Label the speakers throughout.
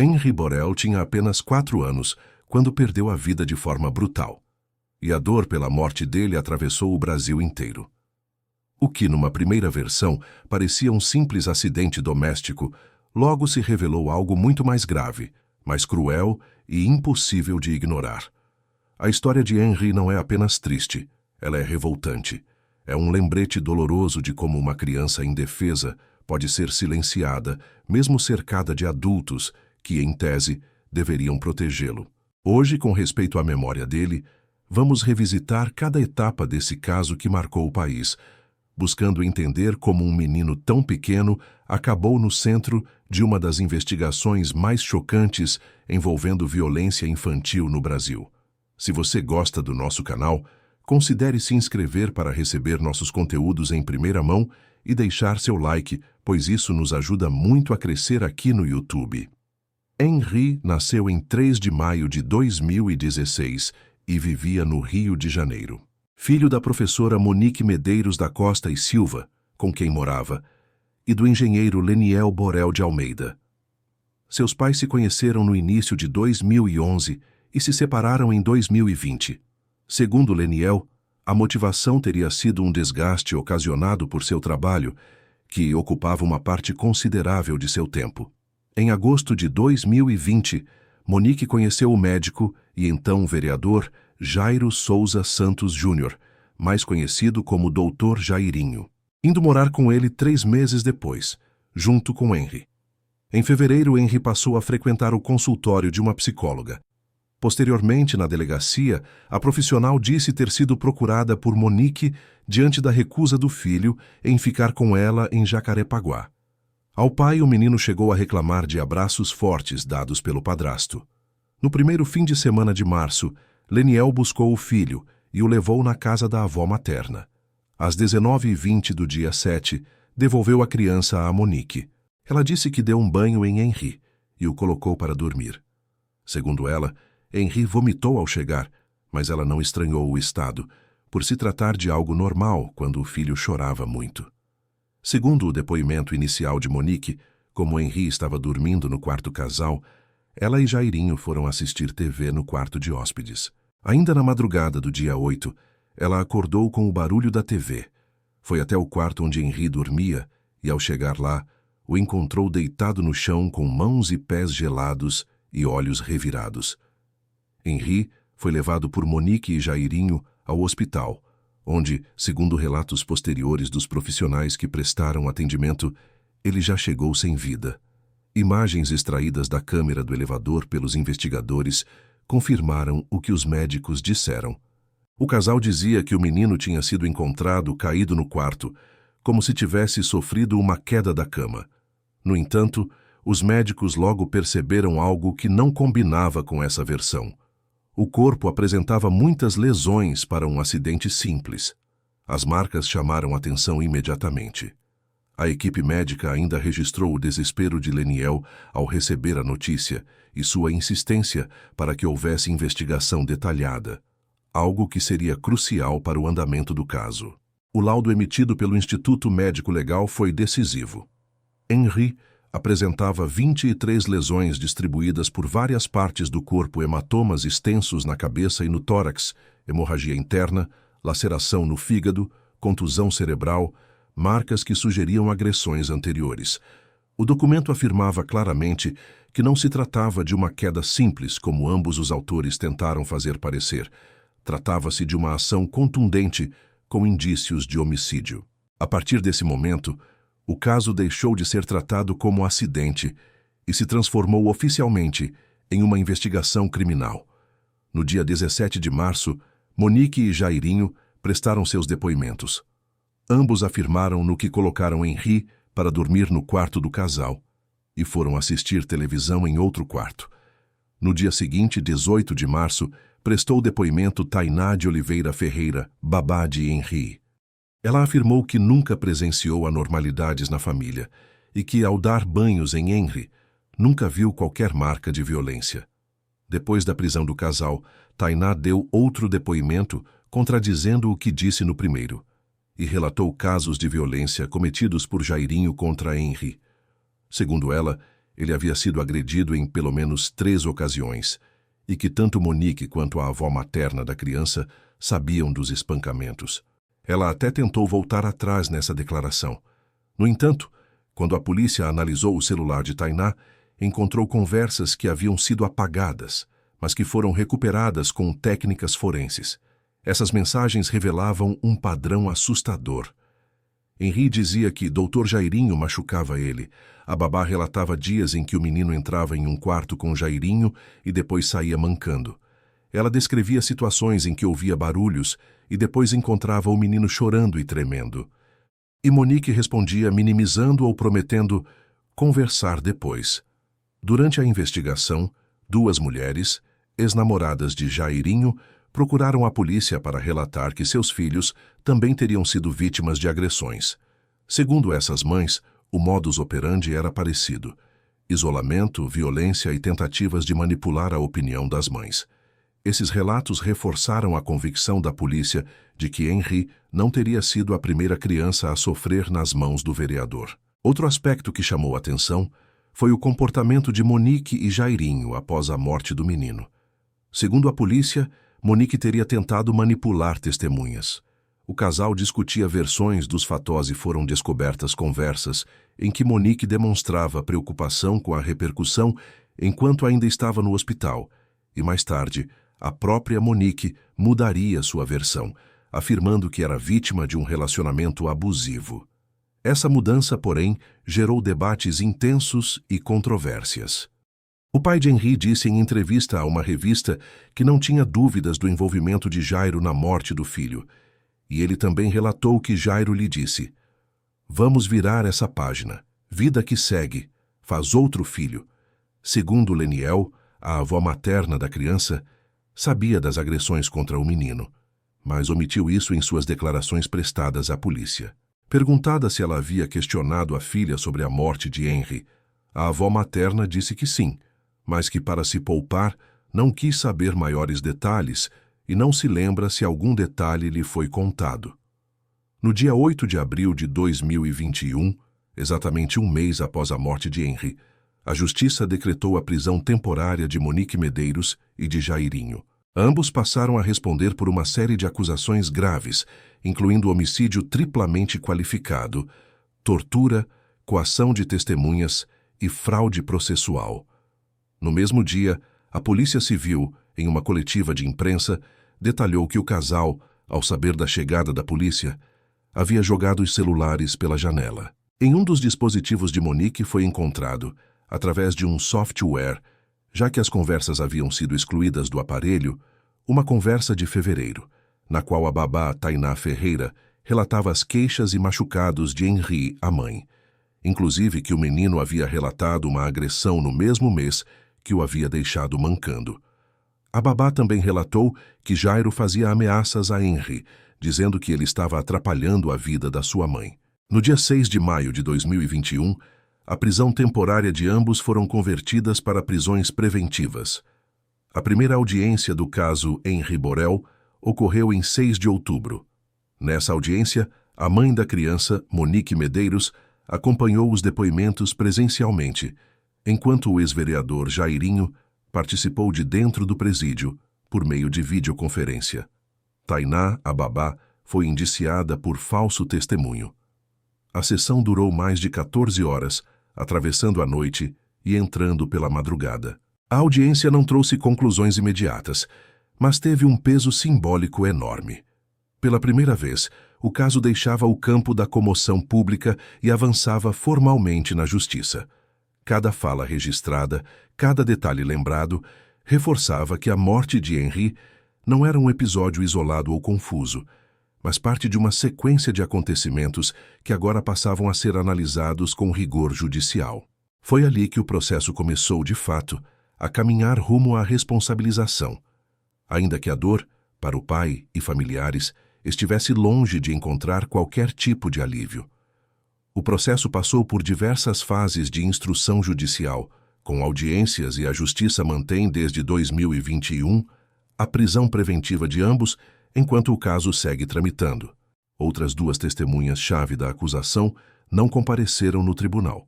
Speaker 1: Henri Borel tinha apenas 4 anos quando perdeu a vida de forma brutal. E a dor pela morte dele atravessou o Brasil inteiro. O que, numa primeira versão, parecia um simples acidente doméstico, logo se revelou algo muito mais grave, mais cruel e impossível de ignorar. A história de Henri não é apenas triste, ela é revoltante. É um lembrete doloroso de como uma criança indefesa pode ser silenciada, mesmo cercada de adultos que, em tese, deveriam protegê-lo. Hoje, com respeito à memória dele, vamos revisitar cada etapa desse caso que marcou o país, buscando entender como um menino tão pequeno acabou no centro de uma das investigações mais chocantes envolvendo violência infantil no Brasil. Se você gosta do nosso canal, considere se inscrever para receber nossos conteúdos em primeira mão e deixar seu like, pois isso nos ajuda muito a crescer aqui no YouTube. Henri nasceu em 3 de maio de 2016 e vivia no Rio de Janeiro. Filho da professora Monique Medeiros da Costa e Silva, com quem morava, e do engenheiro Leniel Borel de Almeida. Seus pais se conheceram no início de 2011 e se separaram em 2020. Segundo Leniel, a motivação teria sido um desgaste ocasionado por seu trabalho, que ocupava uma parte considerável de seu tempo. Em agosto de 2020, Monique conheceu o médico e então vereador Jairo Souza Santos Júnior, mais conhecido como Dr. Jairinho, indo morar com ele 3 meses depois, junto com Henri. Em fevereiro, Henri passou a frequentar o consultório de uma psicóloga. Posteriormente, na delegacia, a profissional disse ter sido procurada por Monique diante da recusa do filho em ficar com ela em Jacarepaguá. Ao pai, o menino chegou a reclamar de abraços fortes dados pelo padrasto. No primeiro fim de semana de março, Leniel buscou o filho e o levou na casa da avó materna. Às 19h20 do dia 7, devolveu a criança a Monique. Ela disse que deu um banho em Henri e o colocou para dormir. Segundo ela, Henri vomitou ao chegar, mas ela não estranhou o estado, por se tratar de algo normal quando o filho chorava muito. Segundo o depoimento inicial de Monique, como Henri estava dormindo no quarto casal, ela e Jairinho foram assistir TV no quarto de hóspedes. Ainda na madrugada do dia 8, ela acordou com o barulho da TV. Foi até o quarto onde Henri dormia e, ao chegar lá, o encontrou deitado no chão com mãos e pés gelados e olhos revirados. Henri foi levado por Monique e Jairinho ao hospital, onde, segundo relatos posteriores dos profissionais que prestaram atendimento, ele já chegou sem vida. Imagens extraídas da câmera do elevador pelos investigadores confirmaram o que os médicos disseram. O casal dizia que o menino tinha sido encontrado caído no quarto, como se tivesse sofrido uma queda da cama. No entanto, os médicos logo perceberam algo que não combinava com essa versão. O corpo apresentava muitas lesões para um acidente simples. As marcas chamaram atenção imediatamente. A equipe médica ainda registrou o desespero de Leniel ao receber a notícia e sua insistência para que houvesse investigação detalhada, algo que seria crucial para o andamento do caso. O laudo emitido pelo Instituto Médico Legal foi decisivo. Henri apresentava 23 lesões distribuídas por várias partes do corpo, hematomas extensos na cabeça e no tórax, hemorragia interna, laceração no fígado, contusão cerebral, marcas que sugeriam agressões anteriores. O documento afirmava claramente que não se tratava de uma queda simples, como ambos os autores tentaram fazer parecer. Tratava-se de uma ação contundente com indícios de homicídio. A partir desse momento, o caso deixou de ser tratado como acidente e se transformou oficialmente em uma investigação criminal. No dia 17 de março, Monique e Jairinho prestaram seus depoimentos. Ambos afirmaram no que colocaram Henri para dormir no quarto do casal e foram assistir televisão em outro quarto. No dia seguinte, 18 de março, prestou depoimento Tainá de Oliveira Ferreira, babá de Henri. Ela afirmou que nunca presenciou anormalidades na família e que, ao dar banhos em Henri, nunca viu qualquer marca de violência. Depois da prisão do casal, Tainá deu outro depoimento contradizendo o que disse no primeiro e relatou casos de violência cometidos por Jairinho contra Henri. Segundo ela, Ele havia sido agredido em pelo menos 3 ocasiões, e que tanto Monique quanto a avó materna da criança sabiam dos espancamentos. Ela até tentou voltar atrás nessa declaração. No entanto, quando a polícia analisou o celular de Tainá, encontrou conversas que haviam sido apagadas, mas que foram recuperadas com técnicas forenses. Essas mensagens revelavam um padrão assustador. Henri dizia que Dr. Jairinho machucava ele. A babá relatava dias em que o menino entrava em um quarto com Jairinho e depois saía mancando. Ela descrevia situações em que ouvia barulhos e depois encontrava o menino chorando e tremendo. E Monique respondia minimizando ou prometendo conversar depois. Durante a investigação, 2 mulheres, ex-namoradas de Jairinho, procuraram a polícia para relatar que seus filhos também teriam sido vítimas de agressões. Segundo essas mães, o modus operandi era parecido: isolamento, violência e tentativas de manipular a opinião das mães. Esses relatos reforçaram a convicção da polícia de que Henri não teria sido a primeira criança a sofrer nas mãos do vereador. Outro aspecto que chamou a atenção foi o comportamento de Monique e Jairinho após a morte do menino. Segundo a polícia, Monique teria tentado manipular testemunhas. O casal discutia versões dos fatos e foram descobertas conversas em que Monique demonstrava preocupação com a repercussão enquanto ainda estava no hospital, e mais tarde, a própria Monique mudaria sua versão, afirmando que era vítima de um relacionamento abusivo. Essa mudança, porém, gerou debates intensos e controvérsias. O pai de Henri disse em entrevista a uma revista que não tinha dúvidas do envolvimento de Jairo na morte do filho, e ele também relatou que Jairo lhe disse: "Vamos virar essa página. Vida que segue. Faz outro filho." Segundo Leniel, a avó materna da criança, sabia das agressões contra o menino, mas omitiu isso em suas declarações prestadas à polícia. Perguntada se ela havia questionado a filha sobre a morte de Henri, a avó materna disse que sim, mas que para se poupar não quis saber maiores detalhes e não se lembra se algum detalhe lhe foi contado. No dia 8 de abril de 2021, exatamente um mês após a morte de Henri, a Justiça decretou a prisão temporária de Monique Medeiros e de Jairinho. Ambos passaram a responder por uma série de acusações graves, incluindo homicídio triplamente qualificado, tortura, coação de testemunhas e fraude processual. No mesmo dia, a Polícia Civil, em uma coletiva de imprensa, detalhou que o casal, ao saber da chegada da polícia, havia jogado os celulares pela janela. Em um dos dispositivos de Monique foi encontrado, através de um software, já que as conversas haviam sido excluídas do aparelho, uma conversa de fevereiro, na qual a babá Tainá Ferreira relatava as queixas e machucados de Henri, a mãe, inclusive que o menino havia relatado uma agressão no mesmo mês que o havia deixado mancando. A babá também relatou que Jairo fazia ameaças a Henri, dizendo que ele estava atrapalhando a vida da sua mãe. No dia 6 de maio de 2021, a prisão temporária de ambos foram convertidas para prisões preventivas. A primeira audiência do caso Henri Borel ocorreu em 6 de outubro. Nessa audiência, a mãe da criança, Monique Medeiros, acompanhou os depoimentos presencialmente, enquanto o ex-vereador Jairinho participou de dentro do presídio, por meio de videoconferência. Tainá, a babá, foi indiciada por falso testemunho. A sessão durou mais de 14 horas, atravessando a noite e entrando pela madrugada. A audiência não trouxe conclusões imediatas, mas teve um peso simbólico enorme. Pela primeira vez, o caso deixava o campo da comoção pública e avançava formalmente na justiça. Cada fala registrada, cada detalhe lembrado, reforçava que a morte de Henri não era um episódio isolado ou confuso, mas parte de uma sequência de acontecimentos que agora passavam a ser analisados com rigor judicial. Foi ali que o processo começou, de fato, a caminhar rumo à responsabilização, ainda que a dor, para o pai e familiares, estivesse longe de encontrar qualquer tipo de alívio. O processo passou por diversas fases de instrução judicial, com audiências, e a Justiça mantém desde 2021 a prisão preventiva de ambos enquanto o caso segue tramitando. Outras 2 testemunhas-chave da acusação não compareceram no tribunal.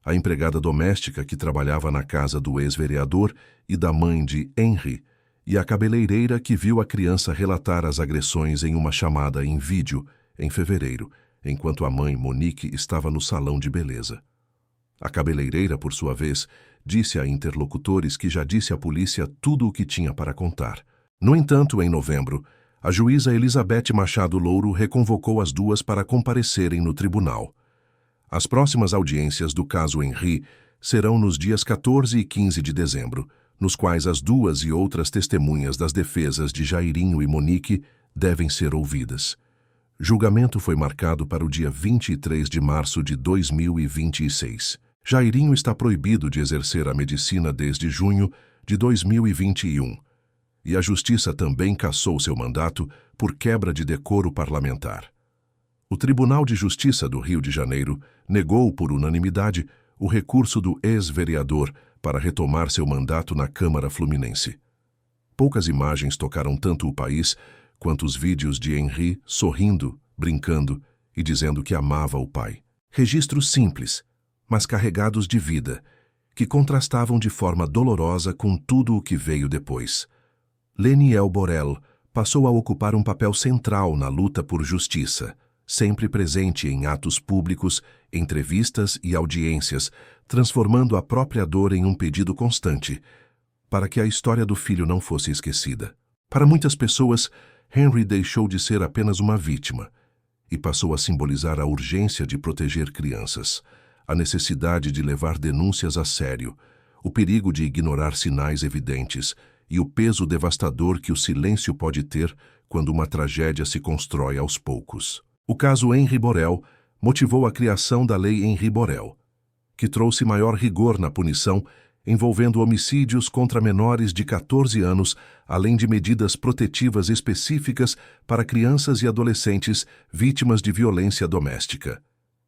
Speaker 1: a empregada doméstica que trabalhava na casa do ex-vereador e da mãe de Henry, e a cabeleireira que viu a criança relatar as agressões em uma chamada em vídeo em fevereiro, enquanto a mãe, Monique, estava no salão de beleza. A cabeleireira, por sua vez, disse a interlocutores que já disse à polícia tudo o que tinha para contar. No entanto, em novembro, a juíza Elizabeth Machado Louro reconvocou as duas para comparecerem no tribunal. As próximas audiências do caso Henry serão nos dias 14 e 15 de dezembro, nos quais as duas e outras testemunhas das defesas de Jairinho e Monique devem ser ouvidas. Julgamento foi marcado para o dia 23 de março de 2026. Jairinho está proibido de exercer a medicina desde junho de 2021. E a Justiça também cassou seu mandato por quebra de decoro parlamentar. O Tribunal de Justiça do Rio de Janeiro negou por unanimidade o recurso do ex-vereador para retomar seu mandato na Câmara Fluminense. Poucas imagens tocaram tanto o país quanto os vídeos de Henry sorrindo, brincando e dizendo que amava o pai. Registros simples, mas carregados de vida, que contrastavam de forma dolorosa com tudo o que veio depois. Leniel Borel passou a ocupar um papel central na luta por justiça, sempre presente em atos públicos, entrevistas e audiências, transformando a própria dor em um pedido constante, para que a história do filho não fosse esquecida. Para muitas pessoas, Henry deixou de ser apenas uma vítima e passou a simbolizar a urgência de proteger crianças, a necessidade de levar denúncias a sério, o perigo de ignorar sinais evidentes e o peso devastador que o silêncio pode ter quando uma tragédia se constrói aos poucos. O caso Henry Borel motivou a criação da Lei Henry Borel, que trouxe maior rigor na punição, envolvendo homicídios contra menores de 14 anos, além de medidas protetivas específicas para crianças e adolescentes vítimas de violência doméstica.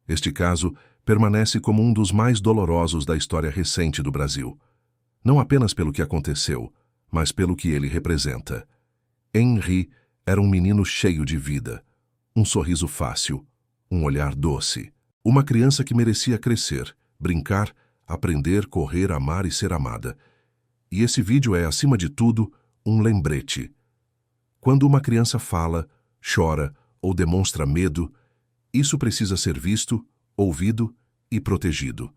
Speaker 1: Este caso permanece como um dos mais dolorosos da história recente do Brasil, não apenas pelo que aconteceu, mas pelo que ele representa. Henry era um menino cheio de vida, um sorriso fácil, um olhar doce, uma criança que merecia crescer, brincar, aprender, correr, amar e ser amada. E esse vídeo é, acima de tudo, um lembrete. Quando uma criança fala, chora ou demonstra medo, isso precisa ser visto, ouvido e protegido.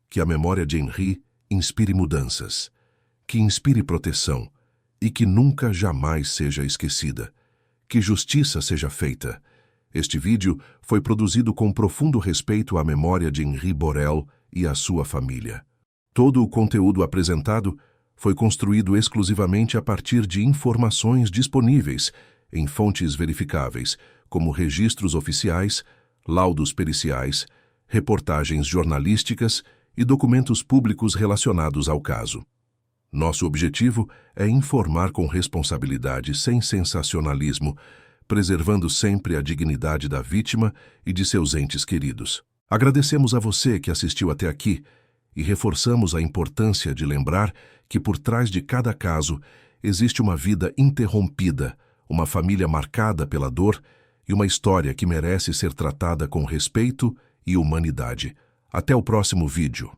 Speaker 1: Que a memória de Henry inspire mudanças, que inspire proteção e que nunca jamais seja esquecida. Que justiça seja feita. Este vídeo foi produzido com profundo respeito à memória de Henry Borel e à sua família. Todo o conteúdo apresentado foi construído exclusivamente a partir de informações disponíveis em fontes verificáveis, como registros oficiais, laudos periciais, reportagens jornalísticas e documentos públicos relacionados ao caso. Nosso objetivo é informar com responsabilidade, sem sensacionalismo, preservando sempre a dignidade da vítima e de seus entes queridos. Agradecemos a você que assistiu até aqui e reforçamos a importância de lembrar que por trás de cada caso existe uma vida interrompida, uma família marcada pela dor e uma história que merece ser tratada com respeito e humanidade. Até o próximo vídeo.